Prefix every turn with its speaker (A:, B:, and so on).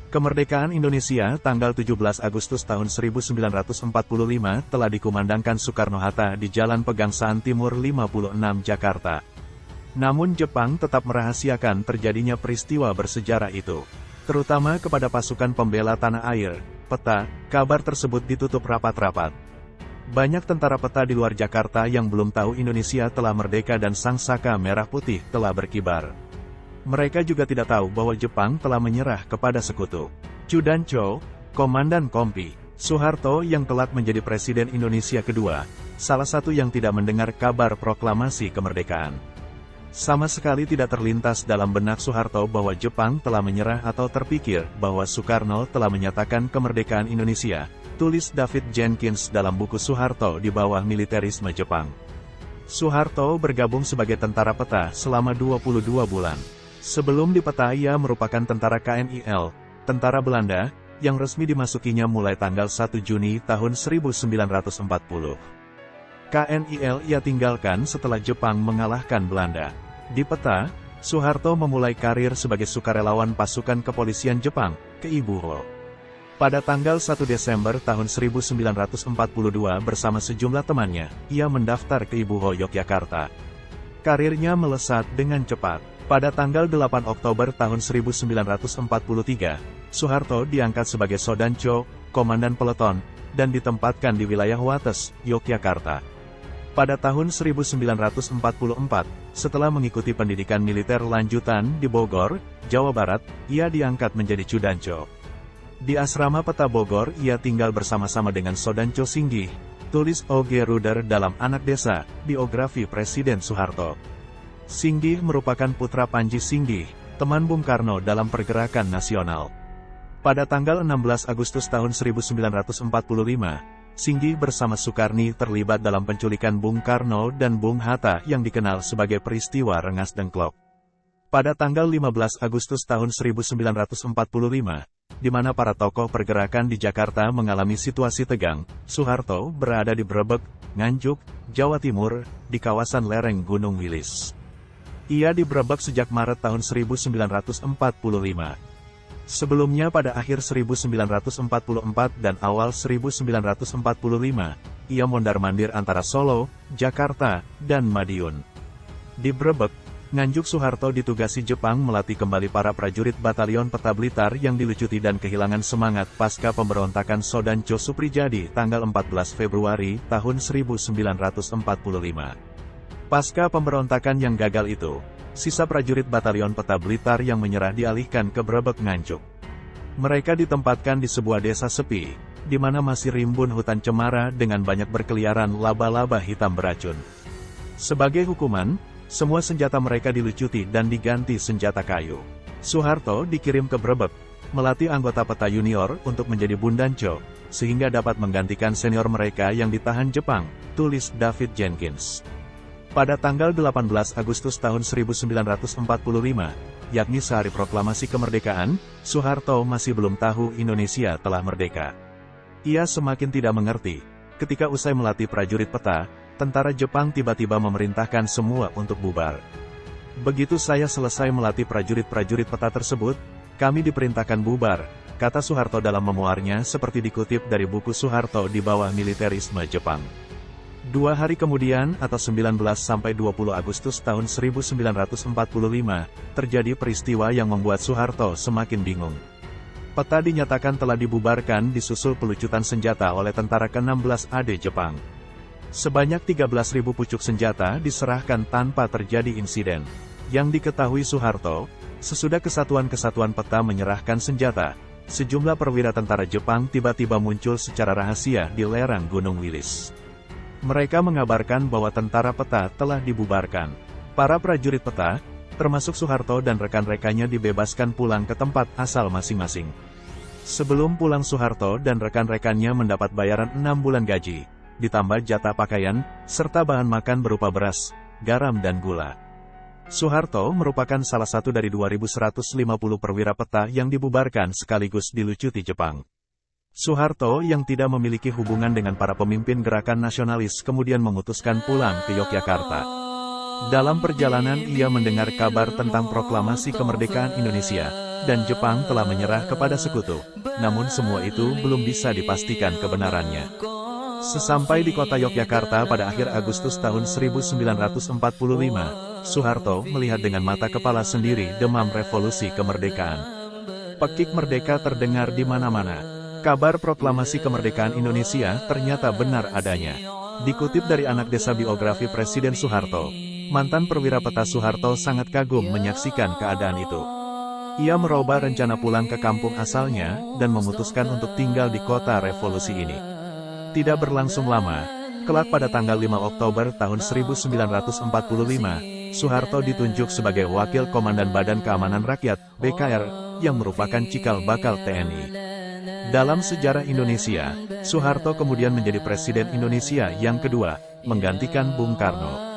A: Kemerdekaan Indonesia tanggal 17 Agustus tahun 1945 telah dikumandangkan Soekarno-Hatta di Jalan Pegangsaan Timur 56 Jakarta. Namun Jepang tetap merahasiakan terjadinya peristiwa bersejarah itu. Terutama kepada pasukan pembela tanah air, peta, kabar tersebut ditutup rapat-rapat. Banyak tentara peta di luar Jakarta yang belum tahu Indonesia telah merdeka dan sang saka merah putih telah berkibar. Mereka juga tidak tahu bahwa Jepang telah menyerah kepada sekutu. Chu Dan Cho, Komandan Kompi, Soeharto yang kelak menjadi Presiden Indonesia kedua, salah satu yang tidak mendengar kabar proklamasi kemerdekaan. Sama sekali tidak terlintas dalam benak Soeharto bahwa Jepang telah menyerah atau terpikir bahwa Soekarno telah menyatakan kemerdekaan Indonesia, tulis David Jenkins dalam buku Soeharto di bawah militerisme Jepang. Soeharto bergabung sebagai tentara peta selama 22 bulan. Sebelum di peta ia merupakan tentara KNIL, tentara Belanda, yang resmi dimasukinya mulai tanggal 1 Juni tahun 1940. KNIL ia tinggalkan setelah Jepang mengalahkan Belanda. Di peta, Soeharto memulai karir sebagai sukarelawan pasukan kepolisian Jepang, ke Ibuho. Pada tanggal 1 Desember tahun 1942 bersama sejumlah temannya, ia mendaftar ke Ibuho Yogyakarta. Karirnya melesat dengan cepat. Pada tanggal 8 Oktober tahun 1943, Soeharto diangkat sebagai Sodancho, komandan peleton, dan ditempatkan di wilayah Wates, Yogyakarta. Pada tahun 1944, setelah mengikuti pendidikan militer lanjutan di Bogor, Jawa Barat, ia diangkat menjadi Chudancho. Di asrama peta Bogor ia tinggal bersama-sama dengan Sodancho Singgih, tulis O.G. Ruder dalam Anak Desa, biografi Presiden Soeharto. Singgih merupakan putra Panji Singgih, teman Bung Karno dalam pergerakan nasional. Pada tanggal 16 Agustus tahun 1945, Singgih bersama Sukarni terlibat dalam penculikan Bung Karno dan Bung Hatta yang dikenal sebagai peristiwa Rengas Dengklok. Pada tanggal 15 Agustus tahun 1945, di mana para tokoh pergerakan di Jakarta mengalami situasi tegang, Soeharto berada di Brebek, Nganjuk, Jawa Timur, di kawasan lereng Gunung Wilis. Ia di Brebek sejak Maret tahun 1945. Sebelumnya pada akhir 1944 dan awal 1945, ia mondar-mandir antara Solo, Jakarta, dan Madiun. Di Brebek, Nganjuk Soeharto ditugasi Jepang melatih kembali para prajurit Batalion Peta Blitar yang dilucuti dan kehilangan semangat pasca pemberontakan Sodancho Suprijadi tanggal 14 Februari tahun 1945. Pasca pemberontakan yang gagal itu, sisa prajurit Batalion Peta Blitar yang menyerah dialihkan ke Brebek Nganjuk. Mereka ditempatkan di sebuah desa sepi, di mana masih rimbun hutan cemara dengan banyak berkeliaran laba-laba hitam beracun. Sebagai hukuman, semua senjata mereka dilucuti dan diganti senjata kayu. Soeharto dikirim ke Brebek, melatih anggota peta junior untuk menjadi Bundancho, sehingga dapat menggantikan senior mereka yang ditahan Jepang, tulis David Jenkins. Pada tanggal 18 Agustus tahun 1945, yakni sehari proklamasi kemerdekaan, Soeharto masih belum tahu Indonesia telah merdeka. Ia semakin tidak mengerti, ketika usai melatih prajurit peta, tentara Jepang tiba-tiba memerintahkan semua untuk bubar. Begitu saya selesai melatih prajurit-prajurit peta tersebut, kami diperintahkan bubar, kata Soeharto dalam memuarnya seperti dikutip dari buku Soeharto di bawah militerisme Jepang. 2 hari kemudian atau 19-20 Agustus tahun 1945, terjadi peristiwa yang membuat Soeharto semakin bingung. Peta dinyatakan telah dibubarkan disusul pelucutan senjata oleh tentara ke-16 AD Jepang. Sebanyak 13.000 pucuk senjata diserahkan tanpa terjadi insiden. Yang diketahui Soeharto, sesudah kesatuan-kesatuan peta menyerahkan senjata, sejumlah perwira tentara Jepang tiba-tiba muncul secara rahasia di lereng Gunung Wilis. Mereka mengabarkan bahwa tentara peta telah dibubarkan. Para prajurit peta, termasuk Soeharto dan rekan-rekannya dibebaskan pulang ke tempat asal masing-masing. Sebelum pulang Soeharto dan rekan-rekannya mendapat bayaran 6 bulan gaji, ditambah jatah pakaian, serta bahan makan berupa beras, garam dan gula. Soeharto merupakan salah satu dari 2.150 perwira peta yang dibubarkan sekaligus dilucuti Jepang. Soeharto yang tidak memiliki hubungan dengan para pemimpin gerakan nasionalis kemudian memutuskan pulang ke Yogyakarta. Dalam perjalanan ia mendengar kabar tentang proklamasi kemerdekaan Indonesia, dan Jepang telah menyerah kepada sekutu. Namun semua itu belum bisa dipastikan kebenarannya. Sesampai di kota Yogyakarta pada akhir Agustus tahun 1945, Soeharto melihat dengan mata kepala sendiri demam revolusi kemerdekaan. Pekik merdeka terdengar di mana-mana. Kabar proklamasi kemerdekaan Indonesia ternyata benar adanya. Dikutip dari anak desa biografi Presiden Soeharto, mantan perwira peta Soeharto sangat kagum menyaksikan keadaan itu. Ia merubah rencana pulang ke kampung asalnya, dan memutuskan untuk tinggal di kota revolusi ini. Tidak berlangsung lama, kelak pada tanggal 5 Oktober tahun 1945, Soeharto ditunjuk sebagai Wakil Komandan Badan Keamanan Rakyat, BKR, yang merupakan cikal bakal TNI. Dalam sejarah Indonesia, Soeharto kemudian menjadi Presiden Indonesia yang kedua, menggantikan Bung Karno.